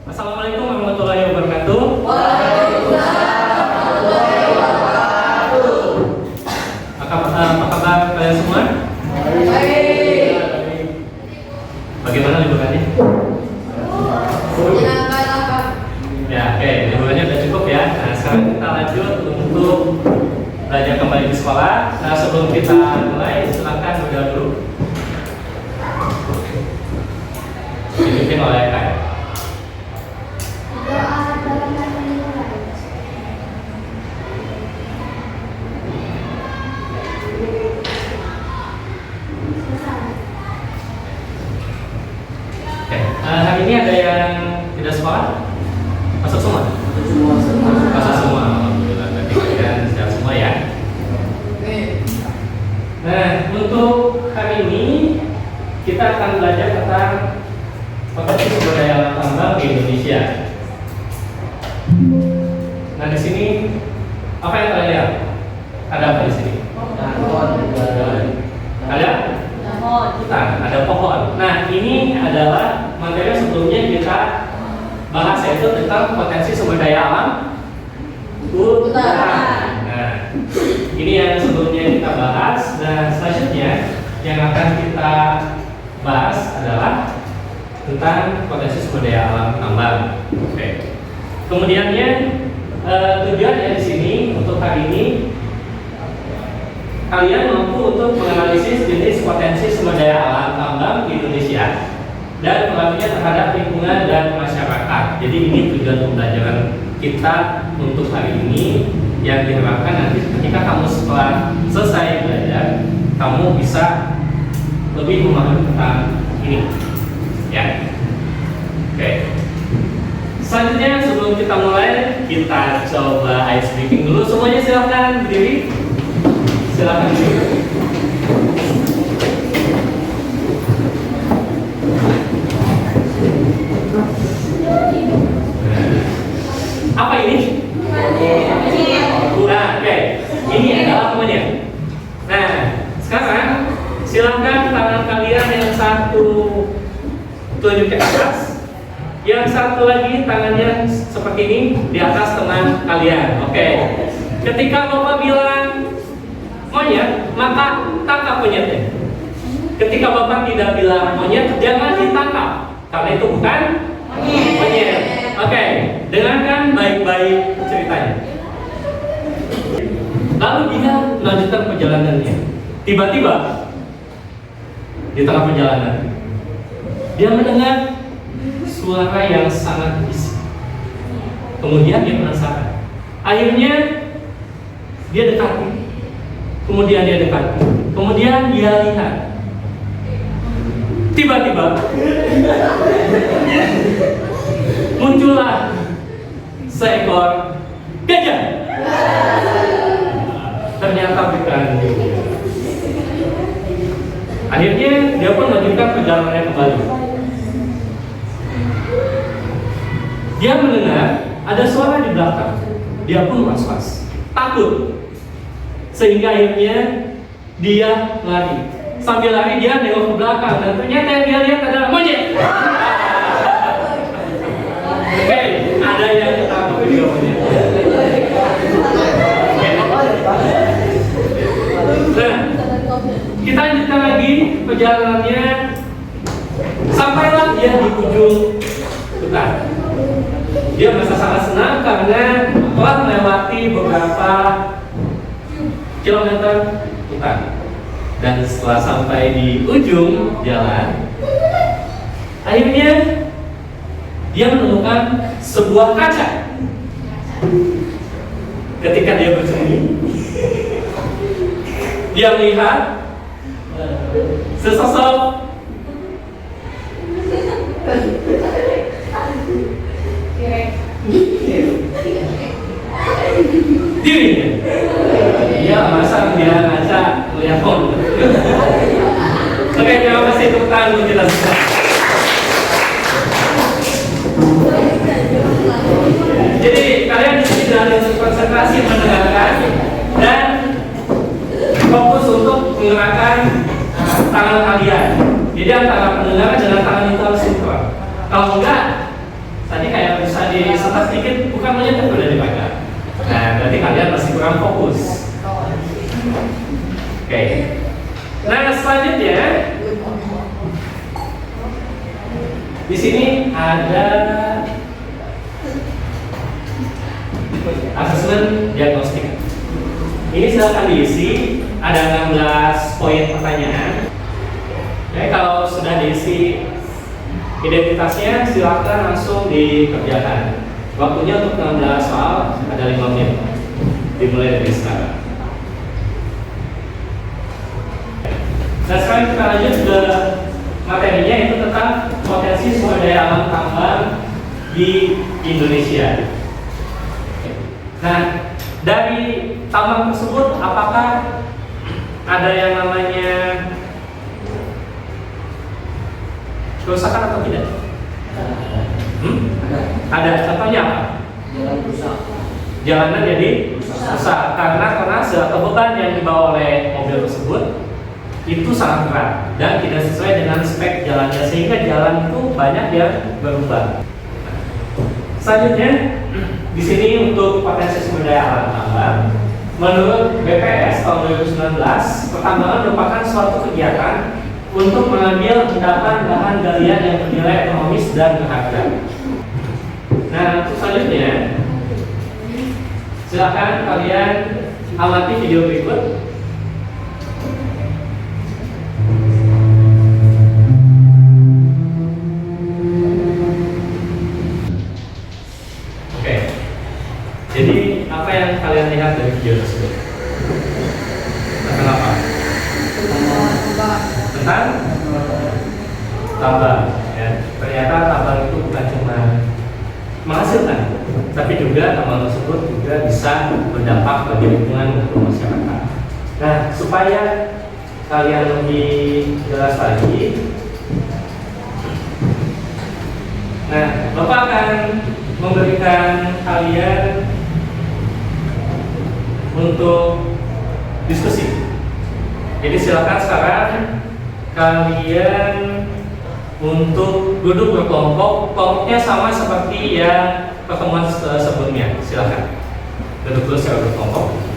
Assalamualaikum warahmatullahi wabarakatuh. Waalaikumsalam warahmatullahi wabarakatuh. Apa kabar kalian semua? Baik. Bagaimana liburannya? Menyenangkan apa? Ya, oke, liburannya udah cukup ya. Nah, sekarang kita lanjut untuk belajar kembali di sekolah. Nah, sebelum kita mulai, silakan berdoa dulu. Dipimpin oleh Kak. Hari ini ada yang tidak sekolah? Masuk semua? Masuk semua. Alhamdulillah. Berarti kalian sehat semua ya. Nah, untuk hari ini kita akan belajar tentang potensi sumber daya alam tambang di Indonesia. Nah, di sini apa yang kalian lihat? Ada apa di sini? Ada? Hutan, ada pohon. Nah, ini adalah materi yang sebelumnya kita bahas, yaitu tentang potensi sumber daya alam hutan. Nah, ini yang sebelumnya kita bahas. Dan selanjutnya yang akan kita bahas adalah tentang potensi sumber daya alam tambang. Oke. Kemudiannya tujuannya di sini untuk hari ini kalian mampu untuk menganalisis jenis potensi sumber daya alam tambang di Indonesia dan pengaruhnya terhadap lingkungan dan masyarakat. Jadi ini tujuan pembelajaran kita untuk hari ini, yang diharapkan nanti ketika kamu setelah selesai belajar, kamu bisa lebih memahami tentang ini. Ya, oke. Selanjutnya sebelum kita mulai, kita coba ice breaking dulu. Semuanya silahkan berdiri. Silakan. Apa ini? Nah, oke. Ini adalah monyet. Nah, sekarang silakan tangan kalian yang satu tunjuk ke atas, yang satu lagi tangannya seperti ini di atas teman kalian. Oke. Ketika Bapak bilang monyet, maka tangkap monyetnya. Ketika Bapak tidak bilang monyet, jangan ditangkap, karena itu bukan monyet. Oke, dengarkan baik-baik ceritanya. Lalu dia melanjutkan perjalanannya. Tiba-tiba di tengah perjalanan, dia mendengar suara yang sangat bising. Kemudian dia penasaran. Akhirnya dia dekati. Kemudian dia dekat. Kemudian dia lihat. Tiba-tiba muncullah seekor gajah. Ternyata bukan dia. Akhirnya dia pun melanjutkan perjalanannya kembali. Dia mendengar ada suara di belakang. Dia pun was-was, takut. Sehingga akhirnya dia lari. Sambil lari dia nengok ke belakang dan ternyata yang dia lihat adalah monyet. Oke, ada yang ketangkep video monyet. Nah, kita lanjutkan lagi perjalanannya. Sampailah dia di ujung hutan. Dia merasa sangat senang karena telah melewati beberapa kilometer hutan. Dan setelah sampai di ujung jalan, akhirnya dia menemukan sebuah kaca. Ketika dia bersembunyi, dia melihat sesosok dirinya. Dia merasa dia ngaca melihat pon. Oke, terima kasih tepuk tangan untuk kita semua. Jadi kalian di sini harus konsentrasi mendengarkan dan fokus untuk menggerakkan tangan kalian. Jadi antara pendengaran dengan tangan itu harus sinkron. Kalau enggak, tadi kayak bisa disetas sedikit, bukan monyet tapi udah dipegang. Nah, berarti kalian masih kurang fokus. Oke. Nah, selanjutnya di sini ada asesmen diagnostik. Ini silakan diisi, ada 16 poin pertanyaan. Oke, kalau sudah diisi identitasnya, silakan langsung dikerjakan. Waktunya untuk 16 soal ada 5 menit. Dimulai dari sekarang. Nah, sekarang kita lanjut ke materinya, itu tentang potensi sumber daya alam tambang di Indonesia. Nah, dari tambang tersebut apakah ada yang namanya kerusakan atau tidak? Ada. Contohnya apa? Jalan rusak. Jalanan jadi rusak karena atau beban yang dibawa oleh mobil tersebut itu sangat berat dan tidak sesuai dengan spek jalannya, sehingga jalan itu banyak yang berubah. Selanjutnya di sini untuk potensi sumber daya alam tambang, menurut BPS tahun 2019, pertambangan merupakan suatu kegiatan untuk mengambil endapan bahan galian yang bernilai ekonomis dan berharga. Nah, untuk selanjutnya, silakan kalian amati video berikut. Oke. Jadi, apa yang kalian lihat dari video tersebut? Tentang apa? Tentang tambang. Ya. Ternyata tambang itu bukan cuma menghasilkan, tapi juga tambang tersebut juga bisa berdampak bagi lingkungan maupun masyarakat. Nah, supaya kalian lebih jelas lagi, nah, Bapak akan memberikan kalian untuk diskusi. Jadi silakan sekarang kalian untuk duduk berkelompok, kelompoknya sama seperti yang pertemuan sebelumnya. Silakan duduk dulu secara berkelompok.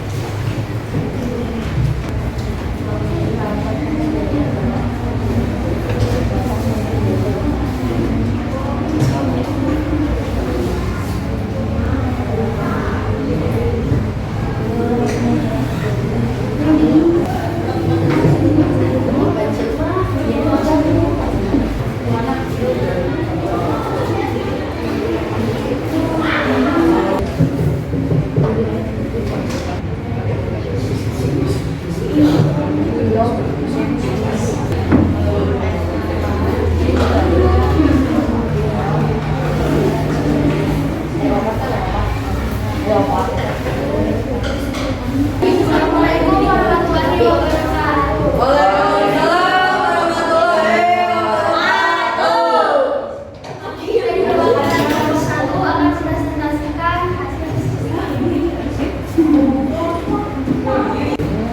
Assalamualaikum warahmatullahi wabarakatuh. Waalaikumsalam warahmatullahi wabarakatuh. Satu akan presentasikan hasil diskusi.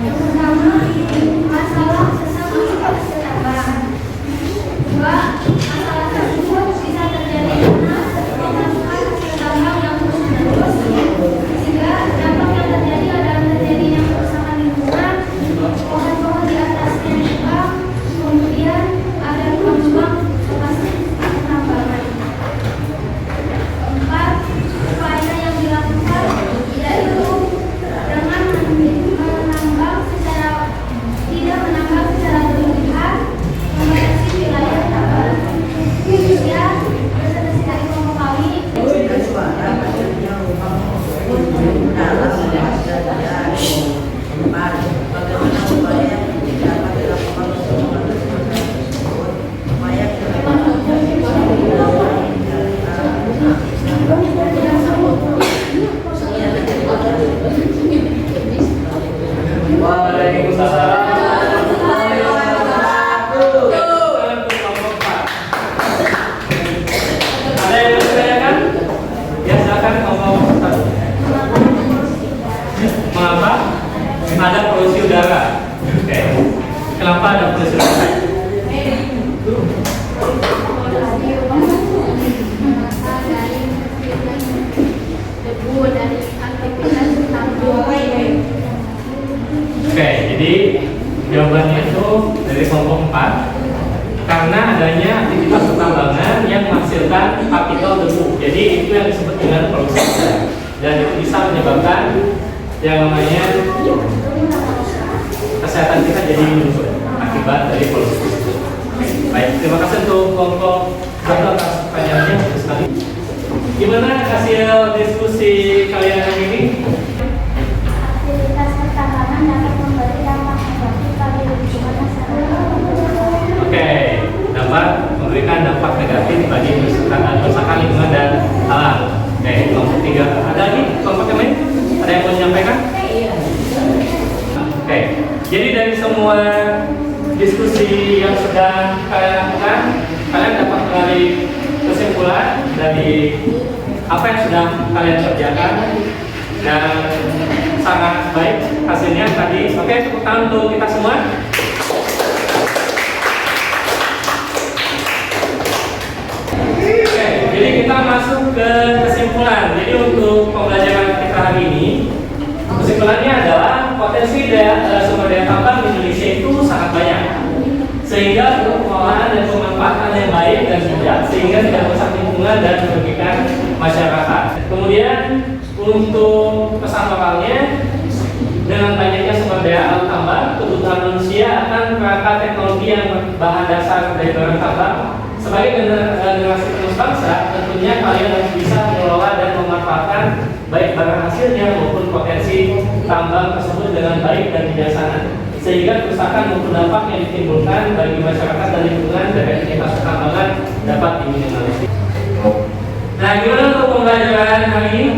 Yang pertama, masalah sesama hasil tambang. Dua, masalah tersebut bisa terjadi karena pemasukan hasil tambang yang terus-menerus. Tiga, dampak yang terjadi adalah terjadinya kerusakan lingkungan, pohon-pohon di atasnya tumbang, kemudian ada lubang-lubang lokasi penambangan. Keempat, upaya yang dilakukan yaitu dengan tidak menambang secara berlebihan, membatasi wilayah tambang. Kemudian presentasi dari kelompok kami. Waalaikumsalam warahmatullahi wabarakatuh. Kelompok Pak. Ada yang mau ditanyakan? Ya, silakan kelompok satu. Mengapa ada polusi udara? Oke. Kenapa ada polusi udara? Dari masyarakat karena adanya aktivitas pertambangan yang menghasilkan partikel debu. Jadi itu yang disebut dengan polusi udara, dan itu bisa menyebabkan yang namanya kesehatan kita jadi menurun akibat dari polusi. Baik, terima kasih untuk kelompok satu atas pertanyaannya. Bagus sekali. Gimana hasil diskusi kalian hari ini? Aktivitas pertambangan dapat memberi dampak negatif bagi lingkungan masyarakat. Oke, dapat memberikan dampak negatif bagi kerusakan lingkungan dan alam. Oke, kelompok 3. Ada lagi kelompok yang lain? Ada yang mau menyampaikan? Oke, jadi dari semua diskusi yang sudah kalian lakukan, kalian dapat menarik kesimpulan dari apa yang sudah kalian kerjakan, dan sangat baik hasilnya tadi. Oke, tepuk tangan untuk kita semua. Oke, jadi kita masuk ke kesimpulan. Jadi untuk pembelajaran kita hari ini, kesimpulannya adalah potensi sumber daya tambang di Indonesia itu sangat banyak, sehingga untuk pengolahan dan pemanfaatan yang baik dan bijak, sehingga tidak merusak lingkungan dan merugikan masyarakat. Kemudian untuk pesan moralnya, dengan banyaknya sumber daya alam tambang, kebutuhan manusia akan perangkat teknologi yang bahan dasar dari barang tambang. Sebagai generasi penerus bangsa, tentunya kalian harus bisa mengelola dan memanfaatkan baik barang hasilnya maupun potensi tambang tersebut dengan baik dan bijaksana, sehingga kerusakan maupun dampak yang ditimbulkan bagi masyarakat dan lingkungan dari aktivitas pertambangan dapat diminimalisir. Nah, gimana untuk pembelajaran hari ini?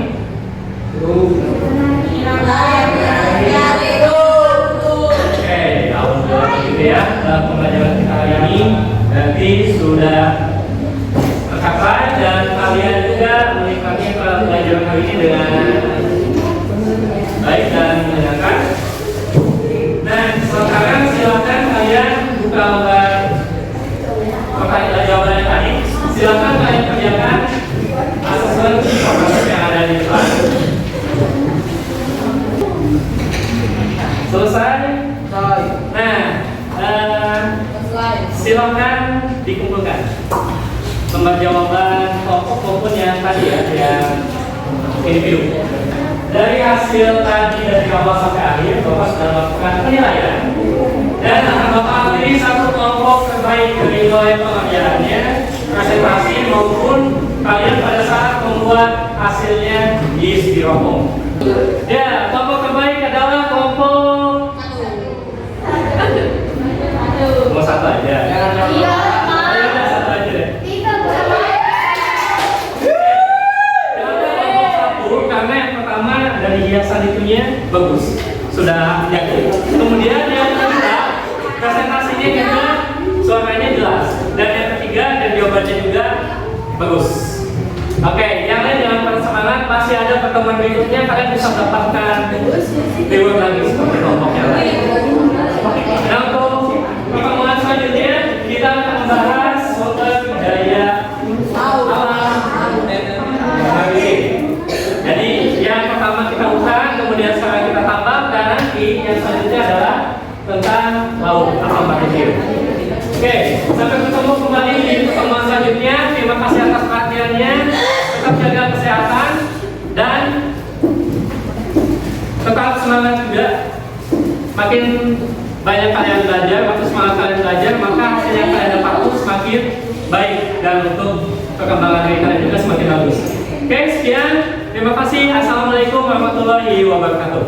Oke, alhamdulillah gitu ya. Dalam pembelajaran kita hari ini berarti sudah tercapai dan kalian juga menikmati pembelajaran hari ini dengan baik dan menyenangkan. Nah, sekarang silakan kalian buka lembar pertanyaan jawabannya tadi. Silakan kalian kerjakan asesmen informasi yang ada di depan. Selesai? Nah, silakan dikumpulkan lembar jawaban kelompok maupun yang tadi ya, yang individu. Dari hasil tadi dari awal sampai akhir, Bapak sudah melakukan penilaian dan akan Bapak pilih satu kelompok terbaik dari nilai pengerjaannya, presentasi maupun kalian pada saat membuat hasilnya di styrofoam. Ya, kelompok terbaik adalah kelompok nomor 1 aja. Iya, Ayo, udah 1 aja deh. Karena yang pertama dari hiasan itunya bagus, sudah yakin. Kemudian yang kedua, presentasinya juga suaranya jelas, dan yang ketiga dan jawabannya juga bagus. Oke, yang lain jangan pada semangat, masih ada pertemuan berikutnya, kalian bisa mendapatkan reward lagi seperti kelompok yang lain. Nah, untuk pertemuan selanjutnya kita akan membahas soal budaya alam. Jadi yang pertama kita hutan, kemudian sekarang kita tambang, dan nanti yang selanjutnya adalah tentang laut atau maritim. Oke, sampai ketemu kembali di pertemuan selanjutnya. Terima kasih atas perhatiannya. Tetap jaga kesehatan dan tetap semangat juga. Makin banyak kalian belajar, makin semangat kalian belajar, maka hasil yang kalian dapat pun semakin baik, dan untuk perkembangan diri kalian juga semakin bagus. Oke, sekian. Terima kasih. Assalamualaikum warahmatullahi wabarakatuh.